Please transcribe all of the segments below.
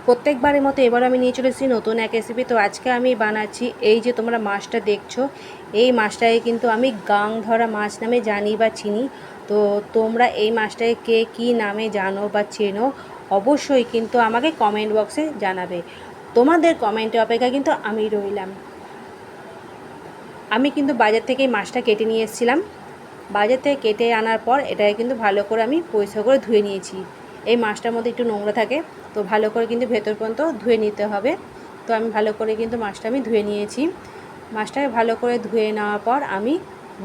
প্রত্যেকবারের মতো এবার আমি নিয়ে চলে এসেছি নতুন এক রেসিপি। তো আজকে আমি বানাচ্ছি এই যে তোমরা মাছটা দেখছো, এই মাছটাকে কিন্তু আমি গাং ধরা মাছ নামে জানি বা চিনি। তো তোমরা এই মাছটাকে কে কী নামে জানো বা চেনো অবশ্যই কিন্তু আমাকে কমেন্ট বক্সে জানাবে। তোমাদের কমেন্টের অপেক্ষায় কিন্তু আমি রইলাম। আমি কিন্তু বাজার থেকে এই মাছটা কেটে নিয়ে এসেছিলাম। বাজার থেকে কেটে আনার পর এটাকে কিন্তু ভালো করে আমি পরিষ্কার করে ধুয়ে নিয়েছি। এই মাছটার মধ্যে একটু নোংরা থাকে, তো ভালো করে কিন্তু ভেতর পর্যন্ত ধুয়ে নিতে হবে। তো আমি ভালো করে কিন্তু মাছটা আমি ধুয়ে নিয়েছি। মাছটাকে ভালো করে ধুয়ে নেওয়ার পর আমি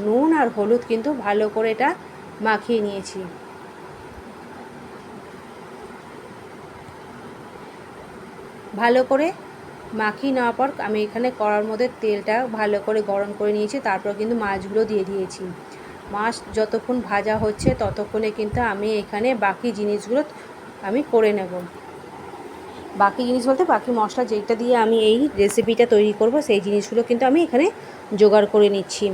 নুন আর হলুদ কিন্তু ভালো করে এটা মাখিয়ে নিয়েছি। ভালো করে মাখিয়ে নেওয়ার পর আমি এখানে কড়ার মধ্যে তেলটা ভালো করে গরম করে নিয়েছি। তারপর কিন্তু মাছগুলো দিয়ে দিয়েছি। মাছ যতক্ষণ ভাজা হচ্ছে ততক্ষণে কিন্তু আমি এখানে বাকি জিনিসগুলো আমি করে নেব। বাকি জিনিস বলতে বাকি মশলা যেটা দিয়ে আমি এই রেসিপিটা তৈরি করব সেই জিনিসগুলো কিন্তু আমি এখানে জোগাড় করে নিচ্ছি।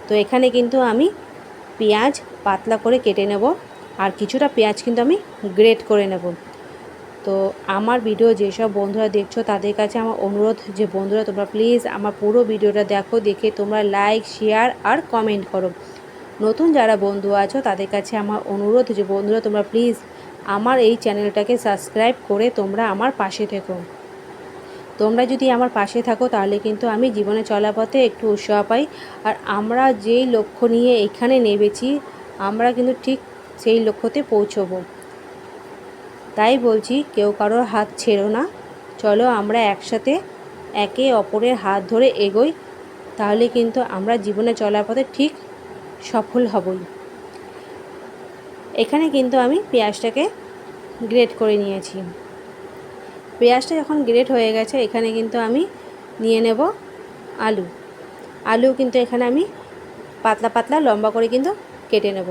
তো এখানে কিন্তু আমি পেঁয়াজ পাতলা করে কেটে নেব, আর কিছুটা পেঁয়াজ কিন্তু আমি গ্রেট করে নেব। তো আমার ভিডিও যেসব বন্ধুরা দেখছো তাদের কাছে আমার অনুরোধ যে বন্ধুরা তোমরা প্লিজ আমার পুরো ভিডিওটা দেখো, দেখে তোমরা লাইক শেয়ার আর কমেন্ট করো। নতুন যারা বন্ধু আছো তাদের কাছে আমার অনুরোধ যে বন্ধুরা তোমরা প্লিজ আমার এই চ্যানেলটাকে সাবস্ক্রাইব করে তোমরা আমার পাশে থেকো। তোমরা যদি আমার পাশে থাকো তাহলে কিন্তু আমি জীবনে চলার পথে একটু উৎসাহ পাই। আর আমরা যেই লক্ষ্য নিয়ে এখানে নেমেছি আমরা কিন্তু ঠিক সেই লক্ষ্যতে পৌঁছবো। তাই বলছি কেউ কারোর হাত ছেড়ো না, চলো আমরা একসাথে একে অপরের হাত ধরে এগোই, তাহলে কিন্তু আমরা জীবনে চলার পথে ঠিক সফল হবই। এখানে কিন্তু আমি পেঁয়াজটাকে গ্রেট করে নিয়েছি। পেঁয়াজটা যখন গ্রেট হয়ে গেছে এখানে কিন্তু আমি নিয়ে নেব আলু। আলু কিন্তু এখানে আমি পাতলা পাতলা লম্বা করে কিন্তু কেটে নেব।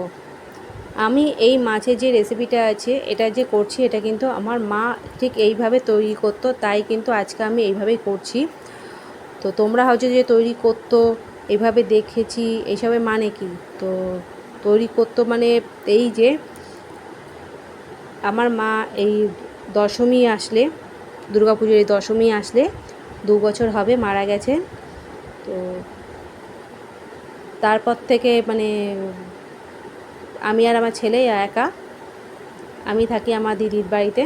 আমি এই মাছের যে রেসিপিটা আছে এটা যে করছি এটা কিন্তু আমার মা ঠিক এইভাবে তৈরি করতো, তাই কিন্তু আজকে আমি এইভাবেই করছি। তো তোমরা হয়তো যে তৈরি করতো এইভাবে দেখেছি এইসবের মানে কি, তো তৈরি করতো মানে এই যে আমার মা এই দশমী আসলে, দুর্গাপুজোর এই দশমী আসলে 2 বছর হবে মারা গেছে। তো তারপর থেকে মানে আমি আর আমার ছেলে একা, আমি থাকি আমার দিদির বাড়িতে।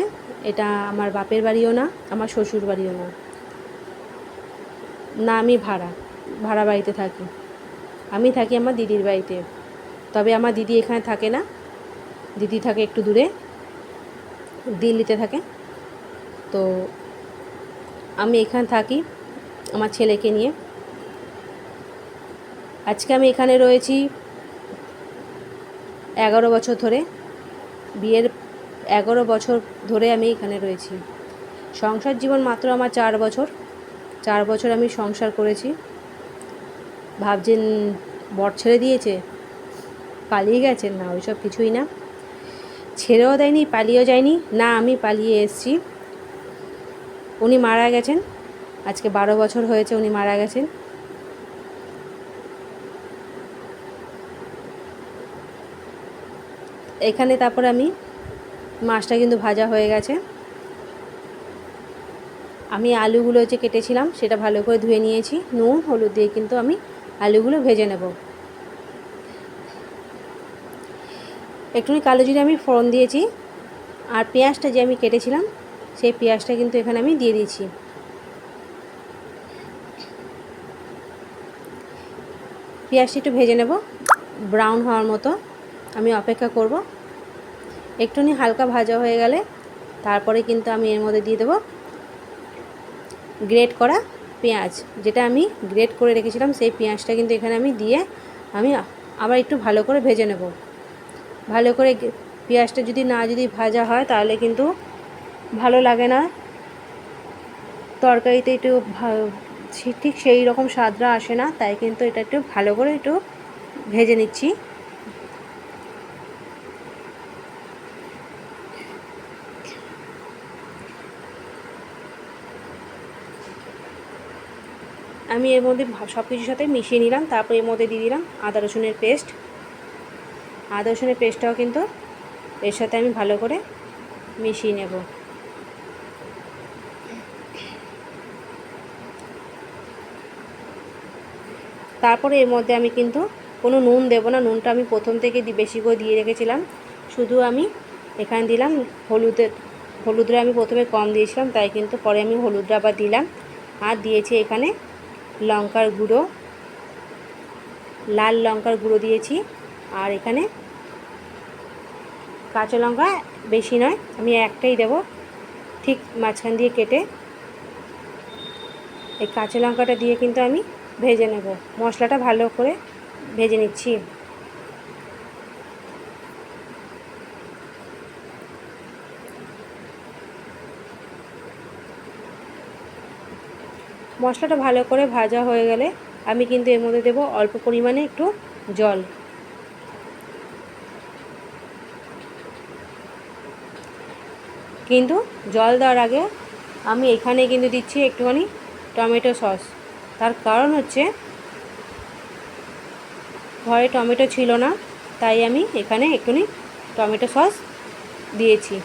এটা আমার বাপের বাড়িও না, আমার শ্বশুর বাড়িও না, না আমি ভাড়া বাড়িতে থাকি। আমি থাকি আমার দিদির বাড়িতে, তবে আমার দিদি এখানে থাকে না, দিদি থাকে একটু দূরে, দিল্লিতে থাকে। তো আমি এখানে থাকি আমার ছেলেকে নিয়ে। আজকে আমি এখানে রয়েছি 11 বছর ধরে, বিয়ের 11 বছর ধরে আমি এখানে রয়েছি। সংসার জীবন মাত্র আমার 4 বছর, 4 বছর আমি সংসার করেছি। ভাবছেন বর ছেড়ে দিয়েছে, পালিয়ে গেছেন, না ওইসব কিছুই না। ছেড়েও দেয়নি, পালিয়েও যায়নি, না আমি পালিয়ে এসেছি। উনি মারা গেছেন, আজকে 12 বছর হয়েছে উনি মারা গেছেন। এখানে তারপর আমি মাছটা কিন্তু ভাজা হয়ে গেছে। আমি আলুগুলো যে কেটেছিলাম সেটা ভালো করে ধুয়ে নিয়েছি, নুন হলুদ দিয়ে কিন্তু আমি আলুগুলো ভেজে নেব। একটুখানি কালো জিরে আমি ফোড়ন দিয়েছি, আর পেঁয়াজটা যে আমি কেটেছিলাম সেই পেঁয়াজটা কিন্তু এখানে আমি দিয়ে দিয়েছি। পেঁয়াজটা একটু ভেজে নেব, ব্রাউন হওয়ার মতো আমি অপেক্ষা করব। একটুখানি হালকা ভাজা হয়ে গেলে তারপরে কিন্তু আমি এর মধ্যে দিয়ে দেবো গ্রেট করা পেঁয়াজ, যেটা আমি গ্রেট করে রেখেছিলাম সেই পেঁয়াজটা কিন্তু এখানে আমি দিয়ে আমি আবার একটু ভালো করে ভেজে নেব। ভালো করে পেঁয়াজটা যদি ভাজা হয় তাহলে কিন্তু ভালো লাগে না তরকারিতে, একটু ঠিক সেই রকম স্বাদটা আসে না, তাই কিন্তু এটা একটু ভালো করে একটু ভেজে নিচ্ছি। আমি এর মধ্যে সব কিছুর সাথে মিশিয়ে নিলাম, তারপর এর মধ্যে দিয়ে দিলাম আদা রসুনের পেস্ট। আদা রসুনের পেস্টটাও কিন্তু এর সাথে আমি ভালো করে মিশিয়ে নেব। তারপরে এর মধ্যে আমি কিন্তু কোনো নুন দেবো না, নুনটা আমি প্রথম থেকে বেশি করে দিয়ে রেখেছিলাম। শুধু আমি এখানে দিলাম হলুদটা আমি প্রথমে কম দিয়েছিলাম, তাই কিন্তু পরে আমি হলুদটা আবার দিলাম। আর দিয়েছি এখানে লঙ্কার গুঁড়ো, লাল লঙ্কার গুঁড়ো দিয়েছি। আর এখানে কাঁচা লঙ্কা বেশি নয়, আমি একটাই দেবো ঠিক মাঝখান দিয়ে কেটে। এই কাঁচা লঙ্কাটা দিয়ে কিন্তু আমি ভেজে নেব, মশলাটা ভালো করে ভেজে নিচ্ছি। মশলাটা ভালো করে ভাজা হয়ে গেলে আমি কিন্তু এর মধ্যে দেবো অল্প পরিমাণে একটু জল। কিন্তু জল দেওয়ার আগে আমি এখানে কিন্তু দিচ্ছি একটুখানি টমেটো সস। তার কারণ হচ্ছে ঘরে টমেটো ছিল না, তাই আমি এখানে একটুখানি টমেটো সস দিয়েছি।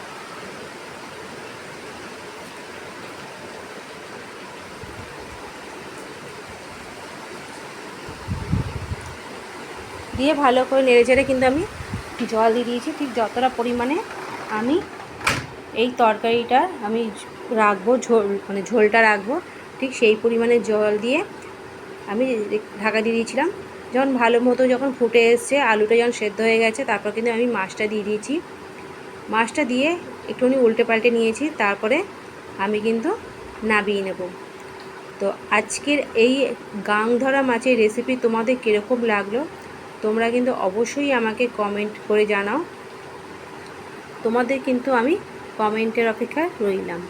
দিয়ে ভালো করে নেড়েচেড়ে কিন্তু আমি জল দিয়ে দিয়েছি। ঠিক যতটা পরিমাণে আমি এই তরকারিটা আমি রাখবো, মানে ঝোলটা রাখবো, ঠিক সেই পরিমাণে জল দিয়ে আমি ঢাকা দিয়ে দিয়েছিলাম। যখন ভালো মতো যখন ফুটে এসছে, আলুটা যখন সেদ্ধ হয়ে গেছে, তারপর কিন্তু আমি মাছটা দিয়ে দিয়েছি। মাছটা দিয়ে একটুখানি উল্টে পাল্টে নিয়েছি, তারপরে আমি কিন্তু নামিয়ে নেব। তো আজকের এই গাং ধরা মাছের রেসিপি তোমাদের কীরকম লাগলো তোমরা কিন্তু অবশ্যই আমাকে কমেন্ট করে জানাও। তোমাদের কিন্তু আমি কমেন্টের অপেক্ষায় রইলাম।